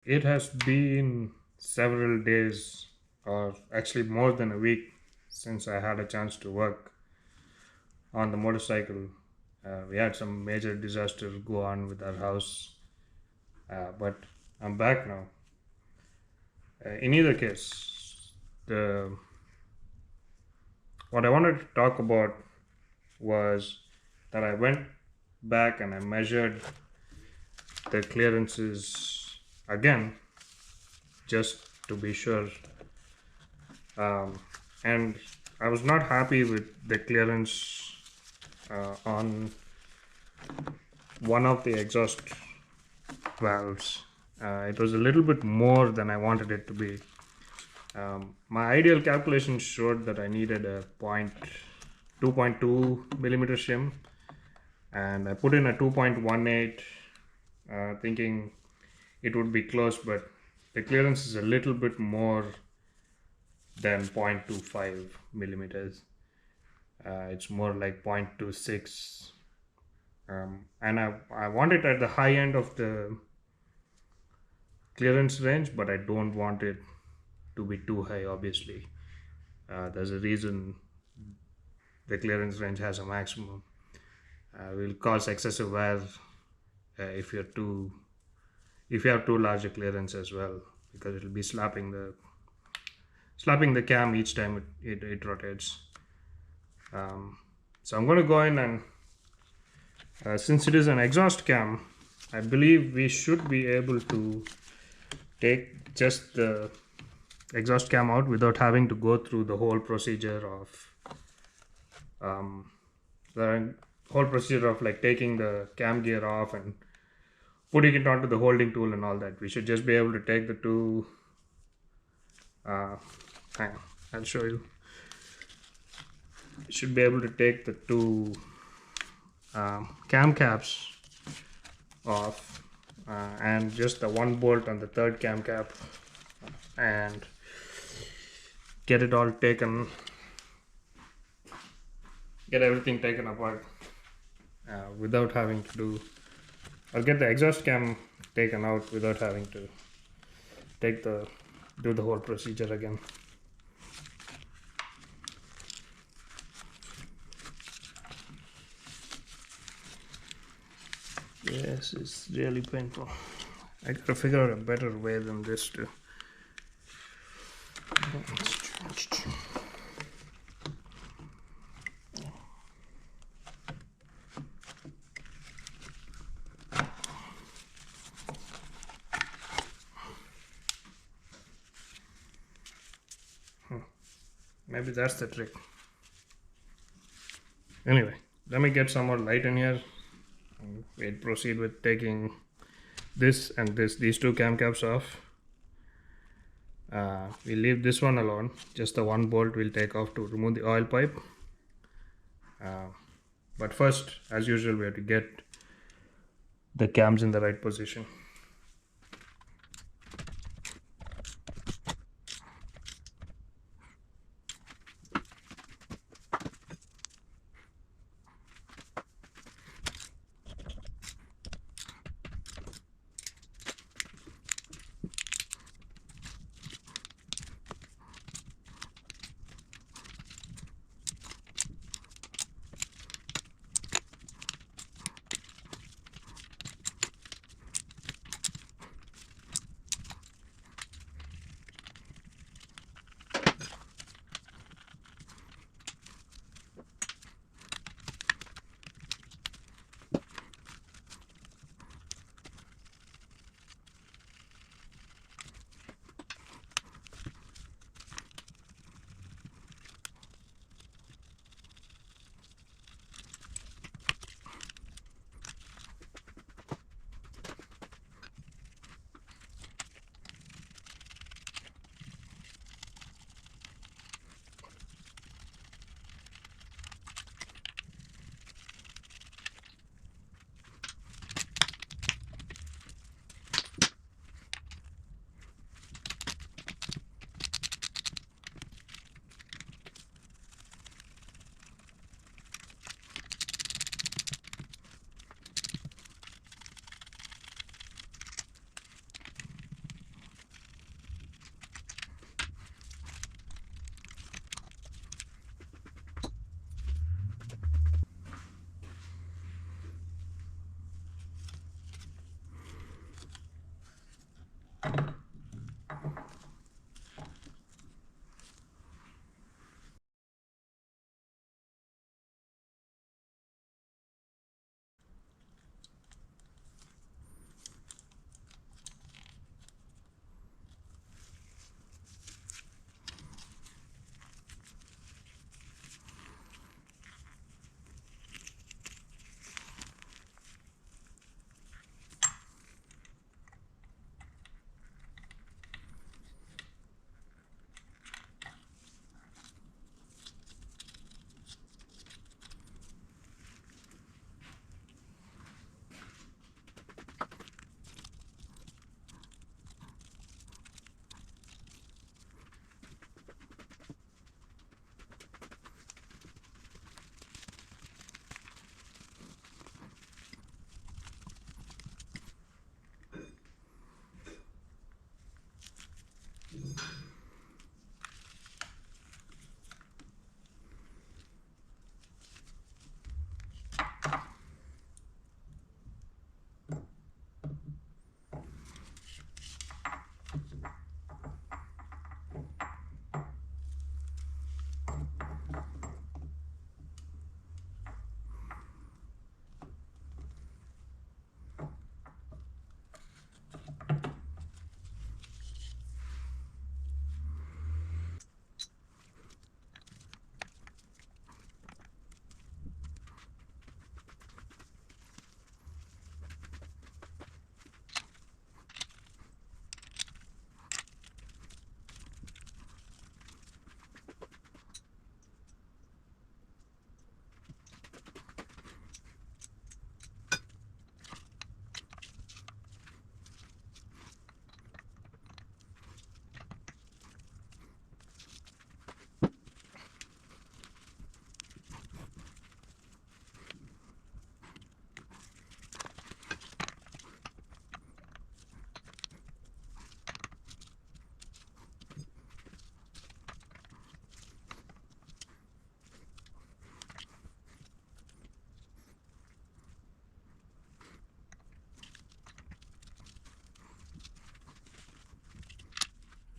It has been several days, or actually more than a week, since I had a chance to work on the motorcycle. We had some major disaster go on with our house, but I'm back now. In either case, the what I wanted to talk about was that I went back and I measured the clearances again just to be sure. Um, and I was not happy with the clearance on one of the exhaust valves. It was a little bit more than I wanted it to be. My ideal calculation showed that I needed a 2.2 millimeter shim, and I put in a 2.18, thinking it would be close, but the clearance is a little bit more than 0.25 millimeters. It's more like 0.26. And I want it at the high end of the clearance range, but I don't want it to be too high, obviously. There's a reason the clearance range has a maximum. Will cause excessive wear if you have too large a clearance as well, because it'll be slapping the cam each time it rotates. So I'm going to go in and since it is an exhaust cam, I believe we should be able to take just the exhaust cam out without having to go through the whole procedure of the whole procedure of like taking the cam gear off and putting it onto the holding tool and all that. We should just be able to take the two. Hang on, I'll show you. We should be able to take the two cam caps off and just the one bolt on the third cam cap and get it all taken, get everything taken apart without having to do. I'll get the exhaust cam taken out without having to do the whole procedure again. Yes, it's really painful. I gotta figure out a better way than this to. Maybe that's the trick. Anyway, let me get some more light in here. We'll proceed with taking this and these two cam caps off. We'll leave this one alone. Just the one bolt we'll take off to remove the oil pipe. But first, as usual, we have to get the cams in the right position.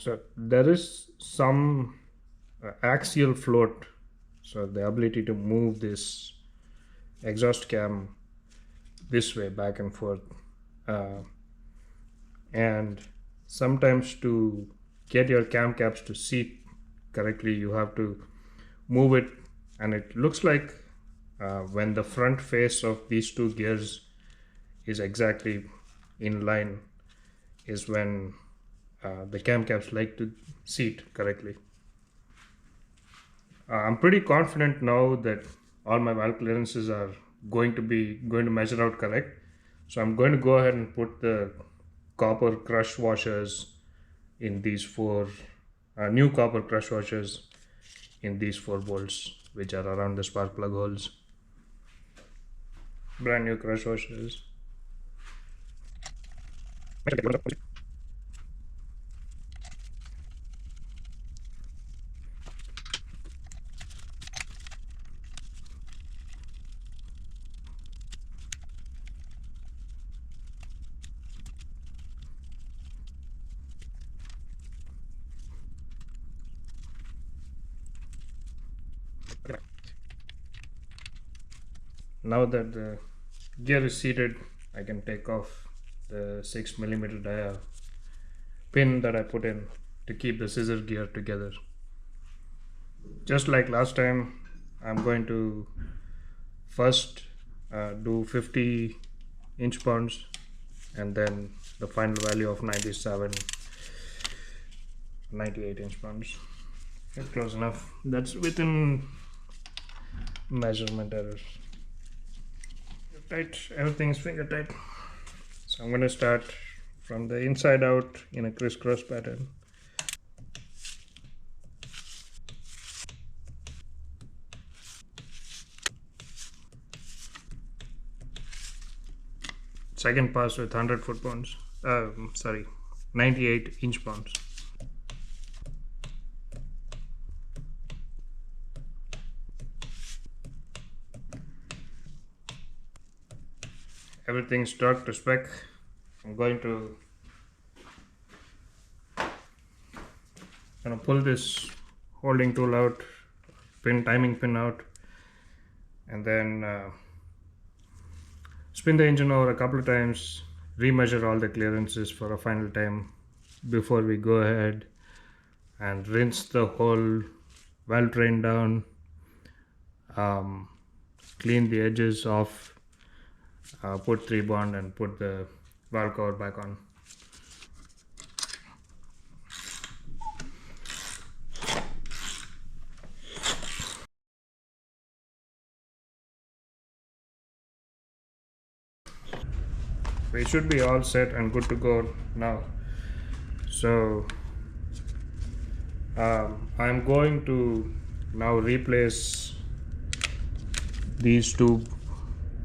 So there is some axial float, so the ability to move this exhaust cam this way back and forth, uh, and sometimes to get your cam caps to seat correctly you have to move it, and it looks like when the front face of these two gears is exactly in line is when the cam caps like to seat correctly. I'm pretty confident now that all my valve clearances are going to measure out correct. So I'm going to go ahead and put the copper crush washers in these four new copper crush washers in these four bolts which are around the spark plug holes. Brand new crush washers. Now that the gear is seated, I can take off the 6 millimeter dia pin that I put in to keep the scissor gear together. Just like last time, I'm going to first do 50 inch pounds and then the final value of 97, 98 inch pounds. Okay, close enough. That's within measurement errors. Tight, everything's finger tight. So I'm going to start from the inside out in a crisscross pattern. Second pass with 100 foot pounds. Sorry, 98 inch pounds. Everything's torqued to spec. I'm going to gonna pull this holding tool out, timing pin out, and then spin the engine over a couple of times, remeasure all the clearances for a final time before we go ahead and rinse the whole valve train down, clean the edges off, put 3-bond and put the valve cover back on. We should be all set and good to go now. So I'm going to now replace these two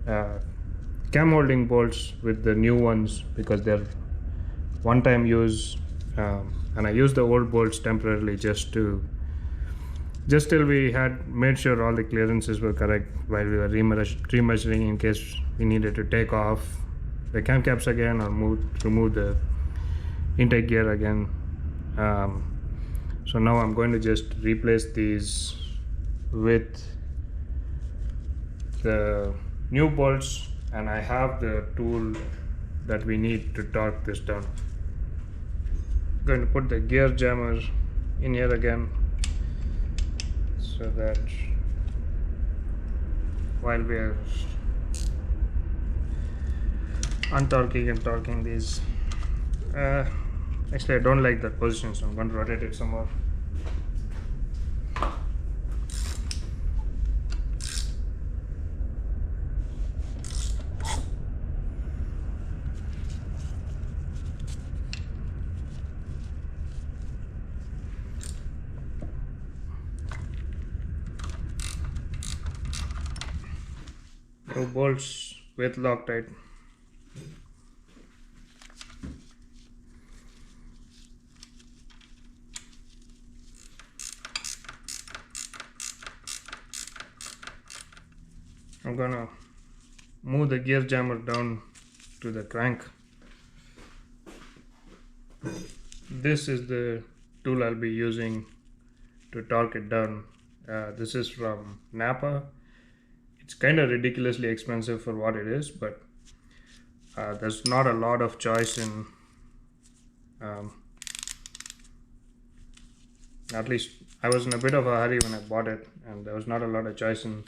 cam holding bolts with the new ones because they're one-time use, and I used the old bolts temporarily just till we had made sure all the clearances were correct while we were remeasuring in case we needed to take off the cam caps again or remove the intake gear again. So now I'm going to just replace these with the new bolts, and I have the tool that we need to torque this down. I'm going to put the gear jammer in here again so that while we are untorquing and torquing these, actually I don't like that position, so I'm going to rotate it some more. Now bolts with Loctite. I'm gonna move the gear jammer down to the crank. This is the tool I'll be using to torque it down. This is from Napa. It's kind of ridiculously expensive for what it is, but there's not a lot of choice in, at least I was in a bit of a hurry when I bought it, and there was not a lot of choice in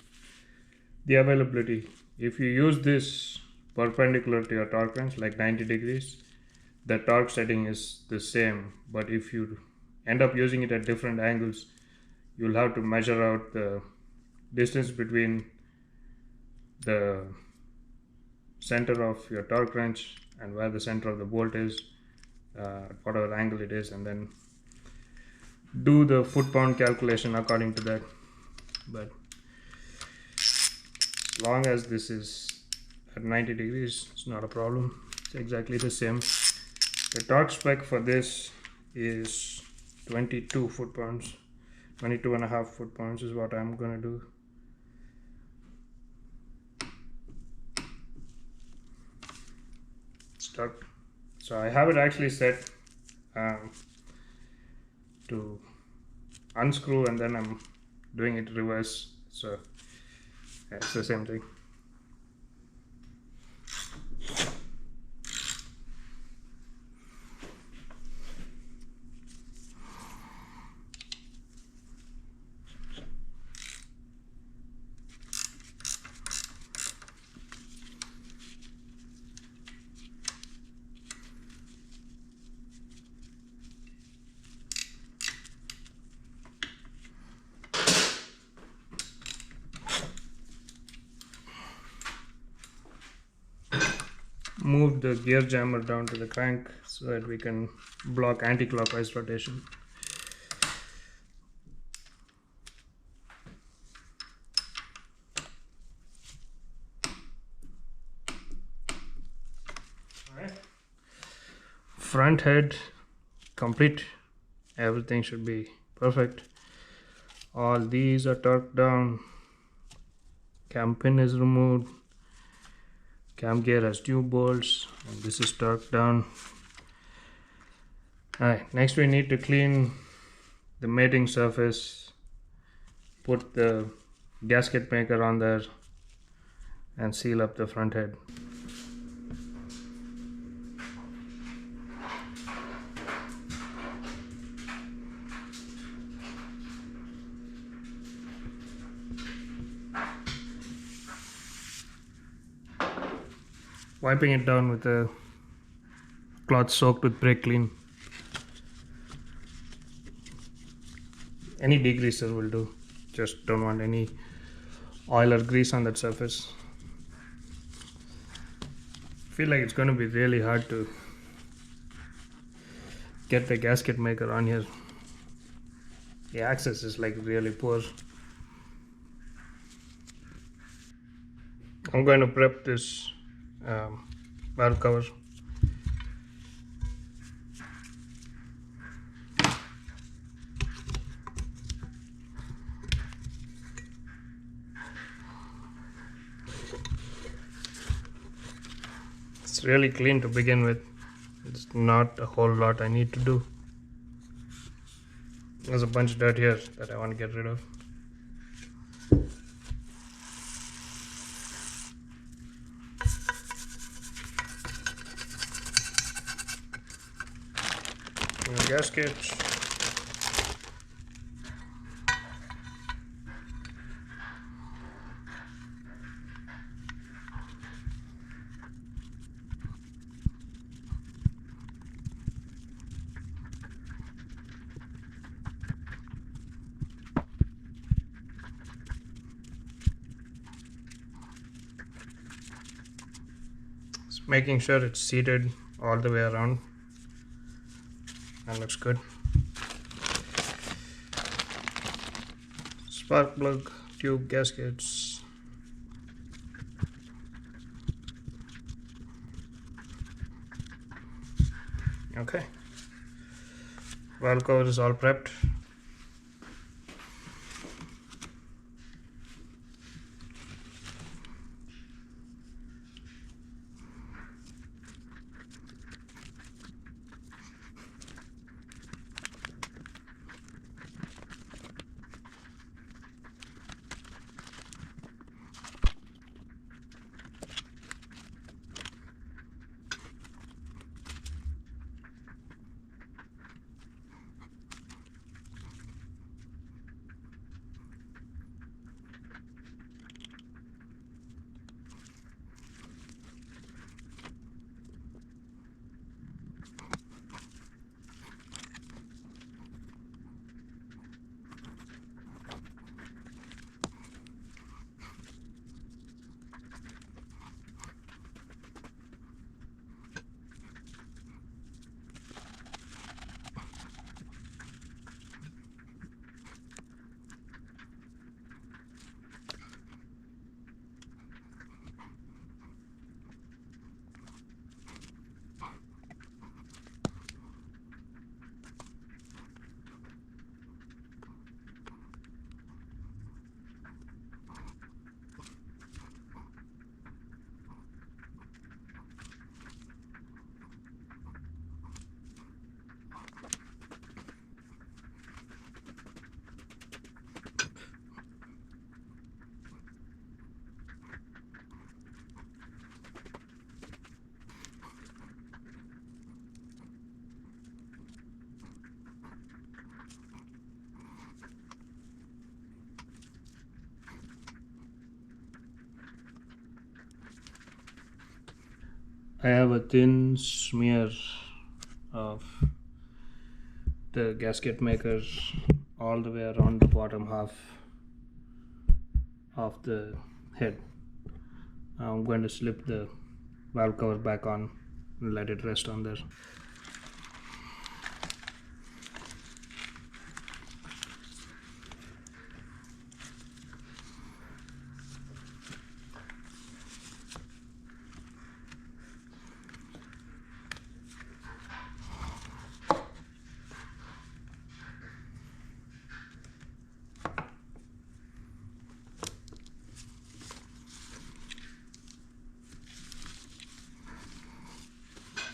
the availability. If you use this perpendicular to your torque wrench, like 90 degrees, the torque setting is the same, but if you end up using it at different angles, you'll have to measure out the distance between the center of your torque wrench and where the center of the bolt is, whatever angle it is, and then do the foot-pound calculation according to that. But as long as this is at 90 degrees, it's not a problem. It's exactly the same. The torque spec for this is 22 foot-pounds. 22 and a half foot-pounds is what I'm gonna do. Stuck. So I have it actually set to unscrew, and then I'm doing it reverse, so yeah, it's the same thing. Move the gear jammer down to the crank so that we can block anti-clockwise rotation. Alright. Front head complete. Everything should be perfect. All these are torqued down. Cam pin is removed. Cam gear has two bolts, and this is torqued down. Alright, next we need to clean the mating surface, put the gasket maker on there, and seal up the front head. Wiping it down with a cloth soaked with brake clean. Any degreaser will do. Just don't want any oil or grease on that surface. Feel like it's going to be really hard to get the gasket maker on here. The access is like really poor. I'm going to prep this valve cover. It's really clean to begin with. It's not a whole lot I need to do. There's a bunch of dirt here that I want to get rid of. Gasket. Just making sure it's seated all the way around. That looks good. Spark plug, tube gaskets. Okay. Valve cover is all prepped. I have a thin smear of the gasket maker all the way around the bottom half of the head. I'm going to slip the valve cover back on and let it rest on there.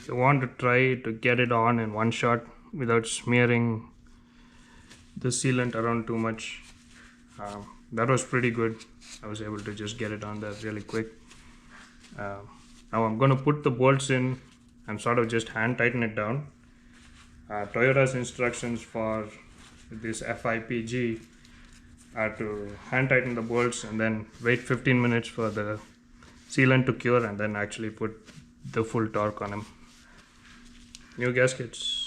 You want to try to get it on in one shot without smearing the sealant around too much. That was pretty good. I was able to just get it on there really quick. Now I'm going to put the bolts in and sort of just hand tighten it down. Toyota's instructions for this FIPG are to hand tighten the bolts and then wait 15 minutes for the sealant to cure and then actually put the full torque on them. New gaskets.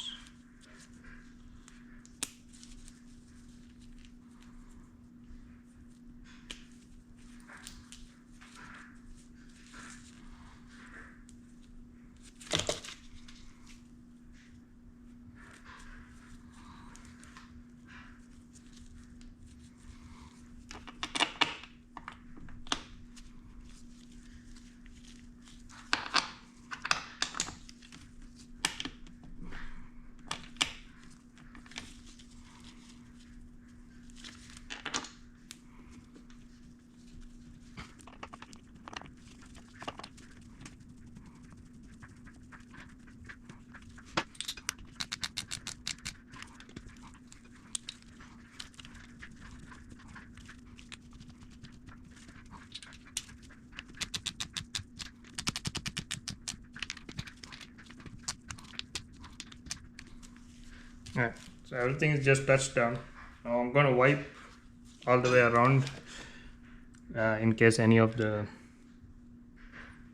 Alright, so everything is just touched down. Now I'm going to wipe all the way around in case any of the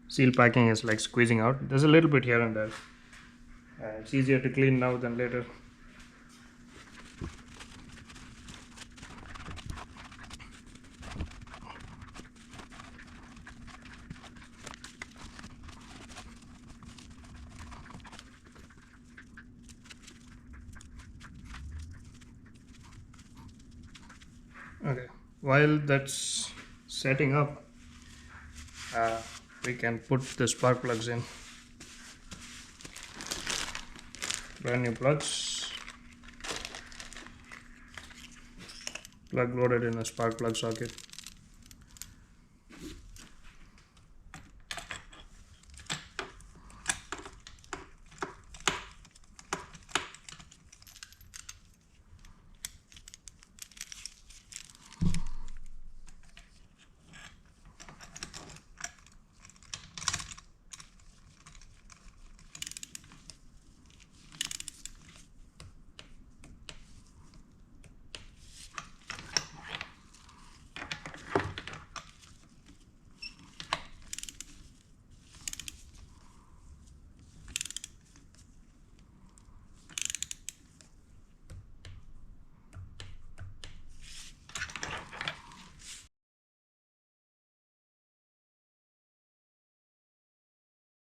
seal packing is like squeezing out. There's a little bit here and there. It's easier to clean now than later. Okay, while that's setting up, we can put the spark plugs in. Brand new plugs. Plug loaded in a spark plug socket.